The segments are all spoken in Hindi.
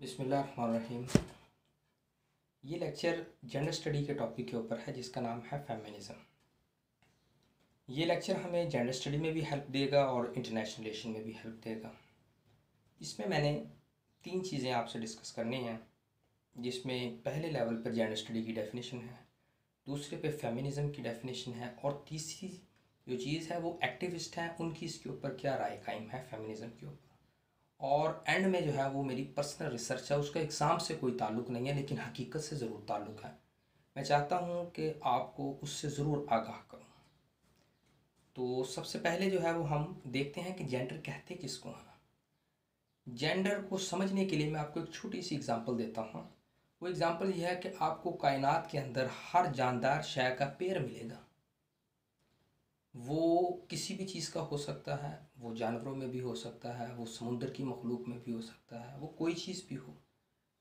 बिस्मिल्लाहिर्रहमानिर्रहीम। ये लेक्चर जेंडर स्टडी के टॉपिक के ऊपर है जिसका नाम है फेमिनिज़म। ये लेक्चर हमें जेंडर स्टडी में भी हेल्प देगा और इंटरनेशनल रिलेशन में भी हेल्प देगा। इसमें मैंने 3 चीज़ें आपसे डिस्कस करनी हैं, जिसमें पहले लेवल पर जेंडर स्टडी की डेफिनेशन है, दूसरे पे फेमिनिज़म की डेफिनेशन है और तीसरी जो चीज़ है वो एक्टिविस्ट हैं उनकी इसके ऊपर क्या राय कायम है फेमिनिज़म के ऊपर। और एंड में जो है वो मेरी पर्सनल रिसर्च है, उसका एग्ज़ाम से कोई ताल्लुक़ नहीं है लेकिन हकीकत से ज़रूर ताल्लुक़ है। मैं चाहता हूँ कि आपको उससे ज़रूर आगाह करूँ। तो सबसे पहले जो है वो हम देखते हैं कि जेंडर कहते किसको हैं। जेंडर को समझने के लिए मैं आपको एक छोटी सी एग्ज़ाम्पल देता हूँ। वो एग्ज़ाम्पल यह है कि आपको कायनात के अंदर हर जानदार शय का पेयर मिलेगा। वो किसी भी चीज़ का हो सकता है, वो जानवरों में भी हो सकता है, वो समुद्र की मखलूक में भी हो सकता है, वो कोई चीज़ भी हो,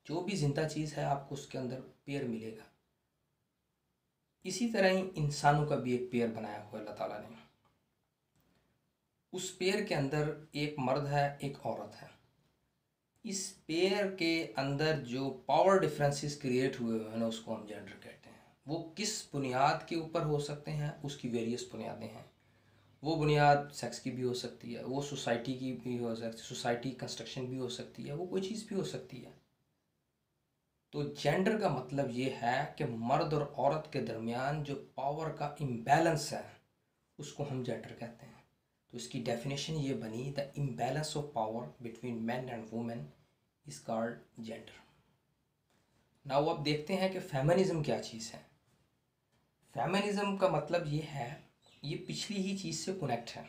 जो भी जिंदा चीज़ है आपको उसके अंदर पेयर मिलेगा। इसी तरह ही इंसानों का भी एक पेयर बनाया हुआ अल्लाह ताला ने। उस पेयर के अंदर एक मर्द है, एक औरत है। इस पेयर के अंदर जो पावर डिफरेंसेस क्रिएट हुए हैं ना, उसको हम जेंडर कहते हैं। वो किस बुनियाद के ऊपर हो सकते हैं, उसकी वेरियस बुनियादें हैं। वो बुनियाद सेक्स की भी हो सकती है, वो सोसाइटी की भी हो सकती है, सोसाइटी कंस्ट्रक्शन भी हो सकती है, वो कोई चीज़ भी हो सकती है। तो जेंडर का मतलब ये है कि मर्द और औरत के दरमियान जो पावर का इम्बैलेंस है उसको हम जेंडर कहते हैं। तो इसकी डेफिनेशन ये बनी, the imbalance of power between man and women is called gender. Now अब देखते हैं कि फेमिनिज्म क्या चीज़ है। फेमिनिज्म का मतलब ये है, ये पिछली ही चीज़ से कनेक्ट है।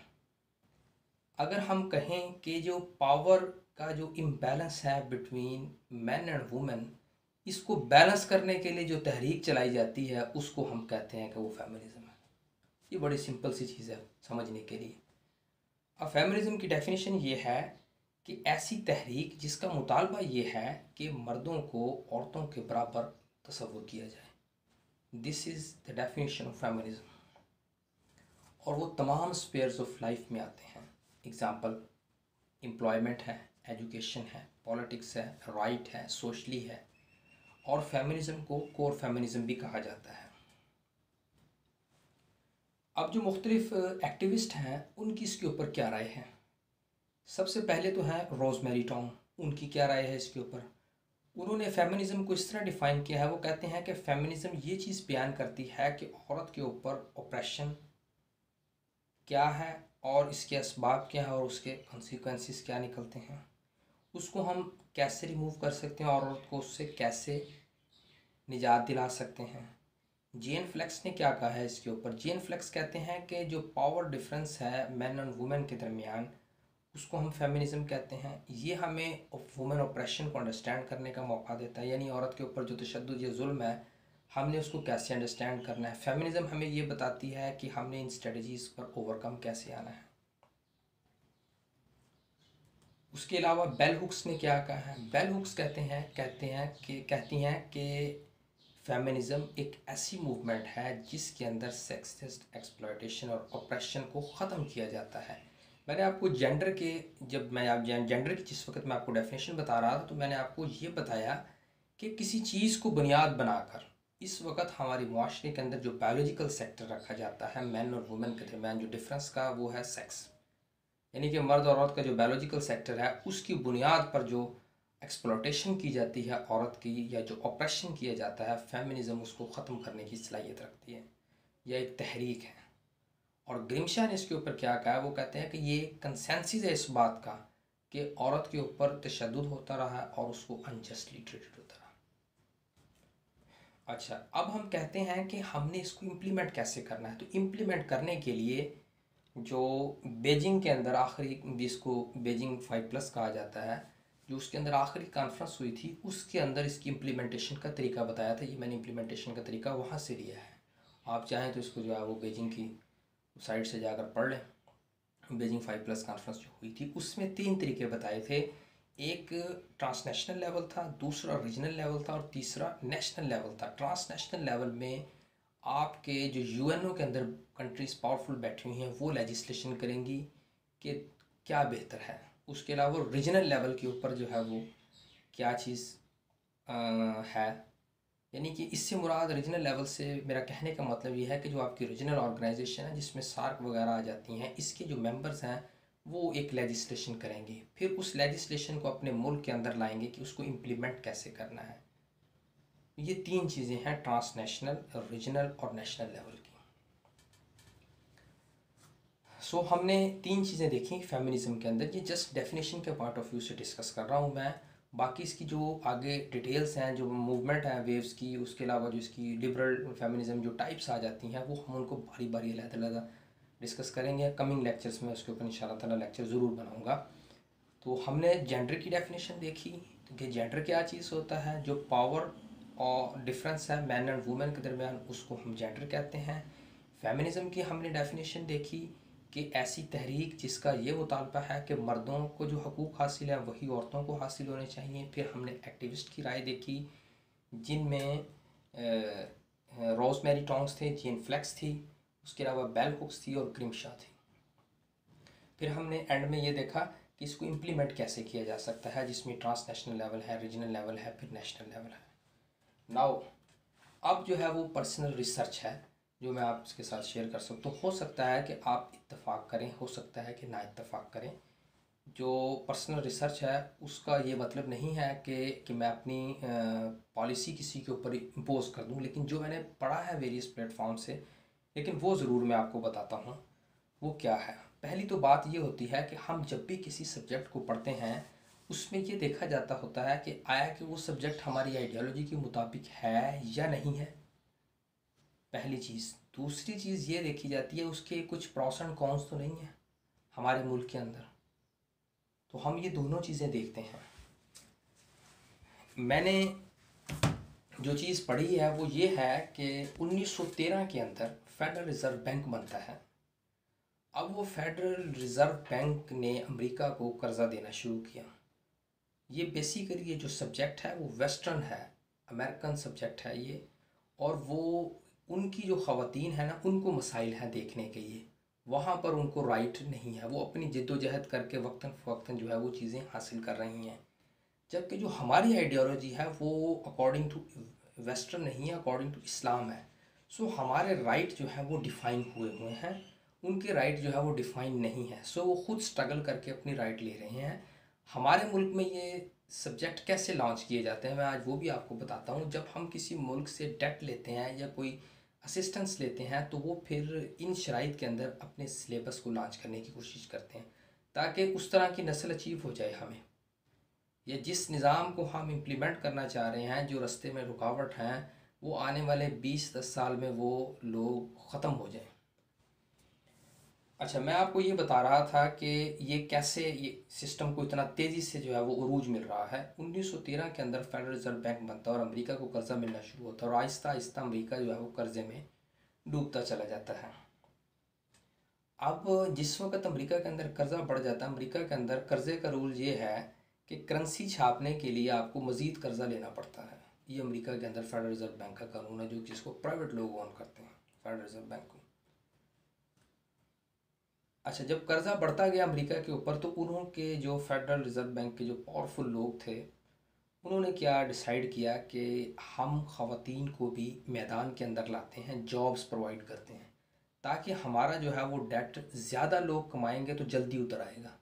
अगर हम कहें कि जो पावर का जो इम्बैलेंस है बिटवीन मैन एंड वुमेन, इसको बैलेंस करने के लिए जो तहरीक चलाई जाती है उसको हम कहते हैं कि वो फेमिनिज्म है। ये बड़ी सिंपल सी चीज़ है समझने के लिए। अब फेमिनिज्म की डेफिनेशन ये है कि ऐसी तहरीक जिसका मुतालबा ये है कि मर्दों को औरतों के बराबर तसव्वुर किया जाए। This is the definition of feminism. और वो तमाम स्पेयर्स ऑफ लाइफ में आते हैं। एग्ज़ाम्पल एम्प्लॉयमेंट है, एजुकेशन है, पॉलिटिक्स है, राइट है, सोशली है। और फेमिनिज्म को कोर फेमिनिज्म भी कहा जाता है। अब जो मुख्तलिफ एक्टिविस्ट हैं उनकी इसके ऊपर क्या राय है। सबसे पहले तो है रोज़मेरी टॉम। उनकी क्या राय है इसके ऊपर। उन्होंने फेमिनिज्म को इस तरह डिफ़ाइन किया है, वो कहते हैं कि फेमिनिज्म ये चीज़ बयान करती है कि औरत के ऊपर ऑपरेशन क्या है और इसके असबाब क्या है और उसके कॉन्सिक्वेंसेस क्या निकलते हैं, उसको हम कैसे रिमूव कर सकते हैं और औरत को उससे कैसे निजात दिला सकते हैं। जेन फ्लेक्स ने क्या कहा है इसके ऊपर। जेन फ्लेक्स कहते हैं कि जो पावर डिफरेंस है मैन और वुमेन के दरमियान, उसको हम फेमिनिज्म कहते हैं। ये हमें वुमेन ऑपरेशन को अंडरस्टैंड करने का मौका देता है, यानी औरत के ऊपर जो तशद्दुद या जुल्म है हमने उसको कैसे अंडरस्टैंड करना है। फेमिनिज्म हमें ये बताती है कि हमने इन स्ट्रेटजीज़ पर ओवरकम कैसे आना है। उसके अलावा बेल हुक्स ने क्या कहा है। बेल हुक्स कहती हैं कि फेमिनिज़म एक ऐसी मूवमेंट है जिसके अंदर सेक्सिस्ट एक्सप्लॉयटेशन और ऑप्रेशन को ख़त्म किया जाता है। मैंने आपको जेंडर के जेंडर की जिस वक्त मैं आपको डेफिनेशन बता रहा था तो मैंने आपको ये बताया कि किसी चीज़ को बुनियाद बनाकर इस वक्त हमारी मुआशरे के अंदर जो बायोलॉजिकल सेक्टर रखा जाता है मैन और वुमेन के दरमियान जो डिफरेंस का, वो है सेक्स। यानी कि मर्द और औरत का जो बायोलॉजिकल सेक्टर है उसकी बुनियाद पर जो एक्सप्लॉटेशन की जाती है औरत की या जो ऑपरेशन किया जाता है, फेमिनिज्म उसको ख़त्म करने की सलाहियत रखती है। यह एक तहरीक है। और ग्रिमशा ने इसके ऊपर क्या कहा, वो कहते हैं कि ये कंसेंसस है इस बात का कि औरत के ऊपर तशद्दुद होता रहा और उसको अनजस्टली ट्रीटेड होता रहा। अच्छा, अब हम कहते हैं कि हमने इसको इम्प्लीमेंट कैसे करना है। तो इम्प्लीमेंट करने के लिए जो बीजिंग के अंदर आखिरी, जिसको बीजिंग 5+ कहा जाता है, जो उसके अंदर आखिरी कॉन्फ्रेंस हुई थी उसके अंदर इसकी इम्प्लीमेंटेशन का तरीका बताया था। ये मैंने इम्प्लीमेंटेशन का तरीका वहाँ से लिया है। आप चाहें तो इसको जो है वो बीजिंग की साइट से जाकर पढ़ लें। बीजिंग 5+ कॉन्फ्रेंस जो हुई थी उसमें 3 तरीके बताए थे। एक ट्रांसनेशनल लेवल था, दूसरा रीजनल लेवल था और तीसरा नेशनल लेवल था। ट्रांसनेशनल लेवल में आपके जो यूएनओ के अंदर कंट्रीज़ पावरफुल बैठी हुई हैं वो लेजिस्लेशन करेंगी कि क्या बेहतर है। उसके अलावा रीजनल लेवल के ऊपर जो है वो क्या चीज़ है। यानी कि इससे मुराद रीजनल लेवल से मेरा कहने का मतलब ये है कि जो आपकी रीजनल ऑर्गेनाइजेशन है जिसमें सार्क वगैरह आ जाती हैं, इसके जो मेंबर्स हैं वो एक लेजिस्लेशन करेंगे, फिर उस लेजिस्लेशन को अपने मुल्क के अंदर लाएंगे कि उसको इम्प्लीमेंट कैसे करना है। ये तीन चीज़ें हैं, ट्रांसनेशनल, रीजनल और नेशनल लेवल की। सो हमने तीन चीज़ें देखी फेमिनिज्म के अंदर। ये जस्ट डेफिनेशन के पॉइंट ऑफ व्यू से डिस्कस कर रहा हूँ मैं। बाकी इसकी जो आगे डिटेल्स हैं, जो मूवमेंट है वेव्स की, उसके अलावा जो इसकी लिबरल फेमिनिज्म जो टाइप्स आ जाती हैं, वो हम उनको बारी बारी अलग-अलग डिस्कस करेंगे कमिंग लेक्चर्स में। उसके ऊपर इंशाल्लाह ताला लेक्चर ज़रूर बनाऊँगा। तो हमने जेंडर की डेफिनेशन देखी कि जेंडर क्या चीज़ होता है। जो पावर और डिफरेंस है मैन एंड वुमेन के दरमियान, उसको हम जेंडर कहते हैं। फेमिनिज्म की हमने डेफिनेशन देखी कि ऐसी तहरीक जिसका ये मुतालबा है कि मर्दों को जो हकूक़ हासिल है वही औरतों को हासिल होने चाहिए। फिर हमने एक्टिविस्ट की राय देखी जिनमें रोज़मेरी टोंग्स थे, जीन फ्लेक्स थी, उसके अलावा बेल हुक्स थी और ग्रिमशा थी। फिर हमने एंड में ये देखा कि इसको इम्प्लीमेंट कैसे किया जा सकता है, जिसमें ट्रांसनेशनल लेवल है, रीजनल लेवल है, फिर नेशनल लेवल है। नाउ अब जो है वो पर्सनल रिसर्च है जो मैं आपके साथ शेयर कर सकता हूँ। हो सकता है कि आप इत्तेफाक करें, हो सकता है कि ना इत्तेफाक करें। जो पर्सनल रिसर्च है उसका ये मतलब नहीं है कि मैं अपनी पॉलिसी किसी के ऊपर इम्पोज कर दूँ, लेकिन जो मैंने पढ़ा है वेरियस प्लेटफॉर्म से, लेकिन वो ज़रूर मैं आपको बताता हूँ। वो क्या है? पहली तो बात ये होती है कि हम जब भी किसी सब्जेक्ट को पढ़ते हैं उसमें ये देखा जाता होता है कि आया कि वो सब्जेक्ट हमारी आइडियोलॉजी के मुताबिक है या नहीं है, पहली चीज़। दूसरी चीज़ ये देखी जाती है उसके कुछ प्रॉस एंड कॉन्स तो नहीं है हमारे मुल्क के अंदर। तो हम ये दोनों चीज़ें देखते हैं। मैंने जो चीज़ पढ़ी है वो ये है कि 1913 के अंदर फेडरल रिज़र्व बैंक बनता है। अब वो फेडरल रिज़र्व बैंक ने अमेरिका को कर्ज़ा देना शुरू किया। ये बेसिकली ये जो सब्जेक्ट है वो वेस्टर्न है, अमेरिकन सब्जेक्ट है ये। और वो उनकी जो ख़वातीन है ना, उनको मसाइल हैं देखने के ये, वहाँ पर उनको राइट नहीं है। वो अपनी जद्दोजहद करके वक्तन फ़वक्तन जो है वो चीज़ें हासिल कर रही हैं। जबकि जो हमारी आइडियोलॉजी है वो अकॉर्डिंग टू वेस्टर्न नहीं है, अकॉर्डिंग टू इस्लाम है। सो हमारे राइट जो है वो डिफ़ाइन हुए हुए हैं, उनके राइट जो है वो डिफ़ाइन नहीं है। सो वो खुद स्ट्रगल करके अपनी राइट ले रहे हैं। हमारे मुल्क में ये सब्जेक्ट कैसे लॉन्च किए जाते हैं मैं आज वो भी आपको बताता हूँ। जब हम किसी मुल्क से डेट लेते हैं या कोई असिस्टेंस लेते हैं तो वो फिर इन शराइत के अंदर अपने सिलेबस को लॉन्च करने की कोशिश करते हैं ताकि उस तरह की नस्ल अचीव हो जाए हमें, या जिस निज़ाम को हम इम्प्लीमेंट करना चाह रहे हैं, जो रास्ते में रुकावट हैं, वो आने वाले 20-10 साल में वो लोग ख़त्म हो जाएं। अच्छा, मैं आपको ये बता रहा था कि ये कैसे ये सिस्टम को इतना तेज़ी से जो है वो उरूज मिल रहा है। 1913 के अंदर फेडरल रिजर्व बैंक बनता है और अमेरिका को कर्ज़ा मिलना शुरू होता है और आहिस्ता आहिस्ता अमेरिका जो है वो कर्ज़े में डूबता चला जाता है। अब जिस वक्त अमेरिका के अंदर कर्ज़ा बढ़ जाता है, अमेरिका के अंदर कर्ज़े का रूल ये है कि करेंसी छापने के लिए आपको मज़ीद कर्ज़ा लेना पड़ता है। ये अमेरिका के अंदर फेडरल रिजर्व बैंक का कानून है, जो जिसको प्राइवेट लोग ओन करते हैं, फेडरल रिजर्व बैंक को। अच्छा, जब कर्ज़ा बढ़ता गया अमेरिका के ऊपर तो उन्होंने जो फेडरल रिजर्व बैंक के जो पावरफुल लोग थे, उन्होंने क्या डिसाइड किया कि हम ख़वातीन को भी मैदान के अंदर लाते हैं, जॉब्स प्रोवाइड करते हैं, ताकि हमारा जो है वो डेट ज़्यादा लोग कमाएंगे तो जल्दी उतर आएगा।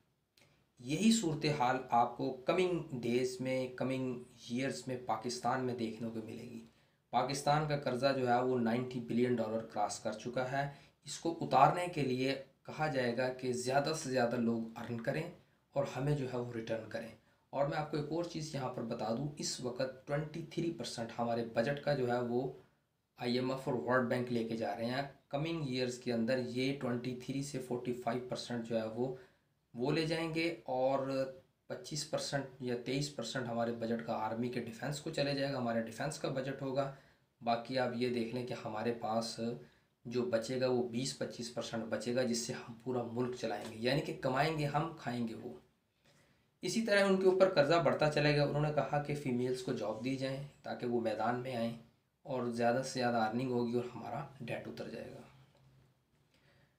यही सूरत हाल आपको कमिंग डेज़ में, कमिंग ईयर्स में पाकिस्तान में देखने को मिलेगी। पाकिस्तान का कर्ज़ा जो है वो $90 बिलियन क्रॉस कर चुका है। इसको उतारने के लिए कहा जाएगा कि ज़्यादा से ज़्यादा लोग अर्न करें और हमें जो है वो रिटर्न करें। और मैं आपको एक और चीज़ यहाँ पर बता दूँ, इस वक्त 23% हमारे बजट का जो है वो IMF और वर्ल्ड बैंक लेके जा रहे हैं। कमिंग ईयर्स के अंदर ये 23 से 45% जो है वो ले जाएंगे और 25% या 23% हमारे बजट का आर्मी के डिफेंस को चले जाएगा, हमारे डिफेंस का बजट होगा। बाकी आप ये देख लें कि हमारे पास जो बचेगा वो 20-25% बचेगा, जिससे हम पूरा मुल्क चलाएंगे, यानी कि कमाएंगे हम, खाएंगे वो। इसी तरह उनके ऊपर कर्ज़ा बढ़ता चलेगा। उन्होंने कहा कि फ़ीमेल्स को जॉब दी जाए ताकि वो मैदान में आएँ और ज़्यादा से ज़्यादा अर्निंग होगी और हमारा डेट उतर जाएगा।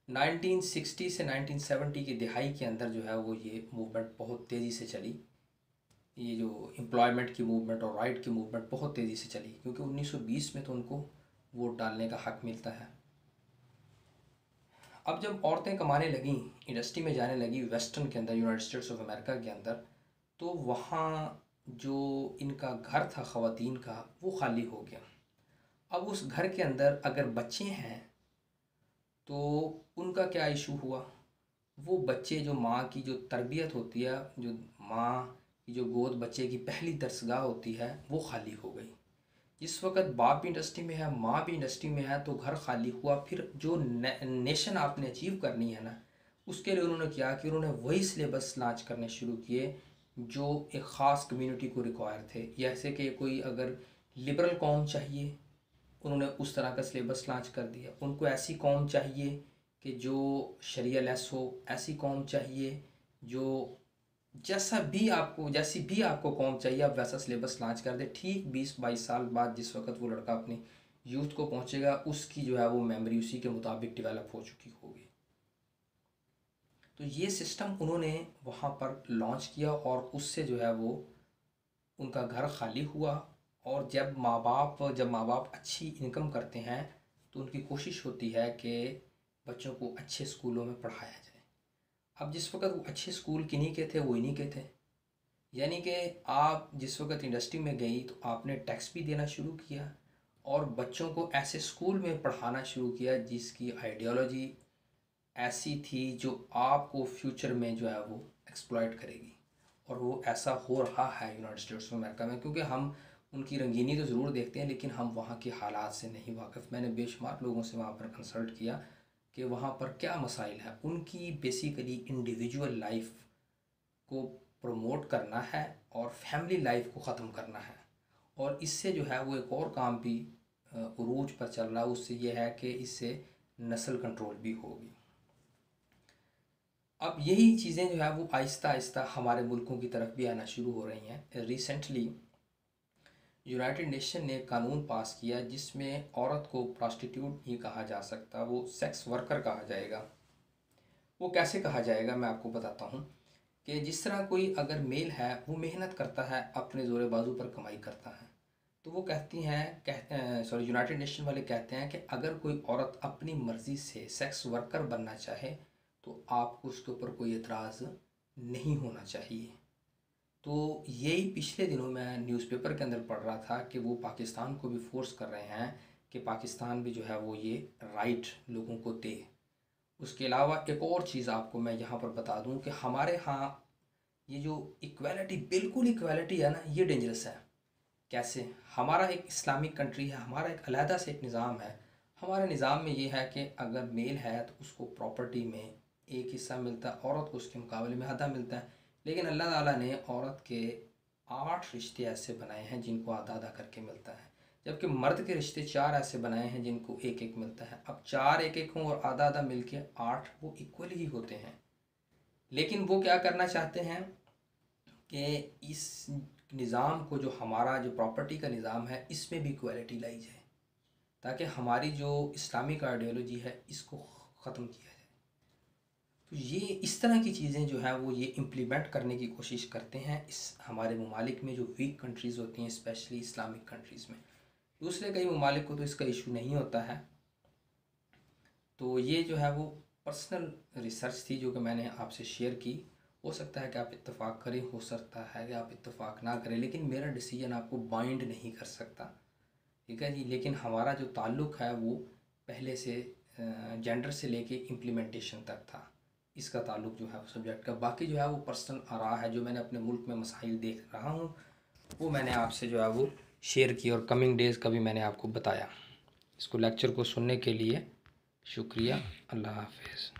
1960 से 1970 की दिहाई के अंदर जो है वो ये मूवमेंट बहुत तेज़ी से चली। ये जो एम्प्लॉयमेंट की मूवमेंट और राइट की मूवमेंट बहुत तेज़ी से चली, क्योंकि 1920 में तो उनको वोट डालने का हक मिलता है। अब जब औरतें कमाने लगीं, इंडस्ट्री में जाने लगी वेस्टर्न के अंदर, यूनाइटेड स्टेट्स ऑफ अमेरिका के अंदर, तो वहाँ जो इनका घर था ख़वातीन का, वो खाली हो गया। अब उस घर के अंदर अगर बच्चे हैं तो उनका क्या इशू हुआ, वो बच्चे जो माँ की जो तरबियत होती है, जो माँ की जो गोद बच्चे की पहली दरसगाह होती है, वो खाली हो गई। जिस वक्त बाप भी इंडस्ट्री में है, माँ भी इंडस्ट्री में है, तो घर खाली हुआ। फिर जो नेशन आपने अचीव करनी है ना, उसके लिए उन्होंने क्या कि उन्होंने वही सिलेबस लॉन्च करने शुरू किए जो एक ख़ास कम्युनिटी को रिक्वायर थे। जैसे कि कोई अगर लिबरल कौम चाहिए, उन्होंने उस तरह का सिलेबस लॉन्च कर दिया। उनको ऐसी कौम चाहिए कि जो शरिया लेस हो, ऐसी कौम चाहिए जो जैसी भी आपको कौम चाहिए, आप वैसा सिलेबस लॉन्च कर दे। ठीक 20-22 साल बाद जिस वक्त वो लड़का अपनी यूथ को पहुंचेगा, उसकी जो है वो मेमोरी उसी के मुताबिक डेवलप हो चुकी होगी। तो ये सिस्टम उन्होंने वहाँ पर लॉन्च किया और उससे जो है वो उनका घर खाली हुआ। और जब माँ बाप अच्छी इनकम करते हैं तो उनकी कोशिश होती है कि बच्चों को अच्छे स्कूलों में पढ़ाया जाए। अब जिस वक्त वो अच्छे स्कूल किन्हीं के थे, वो इन्हीं के थे। यानी कि आप जिस वक्त इंडस्ट्री में गई तो आपने टैक्स भी देना शुरू किया और बच्चों को ऐसे स्कूल में पढ़ाना शुरू किया जिसकी आइडियोलॉजी ऐसी थी जो आपको फ्यूचर में जो है वो एक्सप्लॉइट करेगी। और वो ऐसा हो रहा है यूनाइटेड स्टेट्स ऑफ अमेरिका में, क्योंकि हम उनकी रंगीनी तो ज़रूर देखते हैं लेकिन हम वहाँ के हालात से नहीं वाकिफ़। मैंने बेशुमार लोगों से वहाँ पर कंसल्ट किया कि वहाँ पर क्या मसाइल है। उनकी बेसिकली इंडिविजुअल लाइफ को प्रमोट करना है और फैमिली लाइफ को ख़त्म करना है। और इससे जो है वो एक और काम भी उरूज पर चल रहा है, उससे ये है कि इससे नस्ल कंट्रोल भी होगी। अब यही चीज़ें जो है वो आहिस्ता आहिस्ता हमारे मुल्कों की तरफ भी आना शुरू हो रही हैं। रिसेंटली यूनाइटेड नेशन ने कानून पास किया जिसमें औरत को प्रॉस्टिट्यूट नहीं कहा जा सकता, वो सेक्स वर्कर कहा जाएगा। वो कैसे कहा जाएगा मैं आपको बताता हूँ कि जिस तरह कोई अगर मेल है वो मेहनत करता है, अपने ज़ोरे बाजू पर कमाई करता है, तो वो कहती हैं यूनाइटेड नेशन वाले कहते हैं कि अगर कोई औरत अपनी मर्ज़ी से सेक्स वर्कर बनना चाहे तो आपको उसके ऊपर कोई एतराज़ नहीं होना चाहिए। तो यही पिछले दिनों मैं न्यूज़पेपर के अंदर पढ़ रहा था कि वो पाकिस्तान को भी फोर्स कर रहे हैं कि पाकिस्तान भी जो है वो ये राइट लोगों को दे। उसके अलावा एक और चीज़ आपको मैं यहाँ पर बता दूँ कि हमारे यहाँ ये जो इक्वालिटी, बिल्कुल इक्वालिटी है ना, ये डेंजरस है। कैसे? हमारा एक इस्लामिक कंट्री है, हमारा एक अलहदा से एक निज़ाम है। हमारे निज़ाम में ये है कि अगर मेल है तो उसको प्रॉपर्टी में एक हिस्सा मिलता है, औरत को उसके मुकाबले में आधा मिलता है। लेकिन अल्लाह ताला ने औरत के 8 रिश्ते ऐसे बनाए हैं जिनको आधा आधा करके मिलता है, जबकि मर्द के रिश्ते 4 ऐसे बनाए हैं जिनको एक एक मिलता है। अब 4 एक एक हों और आधा आधा मिल के 8, वो इक्वली ही होते हैं। लेकिन वो क्या करना चाहते हैं कि इस निज़ाम को, जो हमारा जो प्रॉपर्टी का निज़ाम है, इसमें भी इक्वालिटी लाई जाए ताकि हमारी जो इस्लामिक आइडियोलॉजी है इसको ख़त्म किया जाए। तो ये इस तरह की चीज़ें जो है वो ये इम्प्लीमेंट करने की कोशिश करते हैं इस हमारे ममालिक में जो वीक कंट्रीज़ होती हैं, स्पेशली इस्लामिक कंट्रीज़ में। दूसरे कई ममालिक को तो इसका इशू नहीं होता है। तो ये जो है वो पर्सनल रिसर्च थी जो कि मैंने आपसे शेयर की। हो सकता है कि आप इत्तेफाक करें, हो सकता है कि आप इत्तेफाक ना करें, लेकिन मेरा डिसीजन आपको बाइंड नहीं कर सकता, ठीक है जी। लेकिन हमारा जो ताल्लुक़ है वो पहले से जेंडर से लेके इम्प्लीमेंटेशन तक था, इसका ताल्लुक़ जो है सब्जेक्ट का। बाकी जो है वो पर्सनल आरा है, जो मैंने अपने मुल्क में मसाइल देख रहा हूँ वो मैंने आपसे जो है वो शेयर की और कमिंग डेज़ का भी मैंने आपको बताया। इसको लेक्चर को सुनने के लिए शुक्रिया। अल्लाह हाफ़िज़।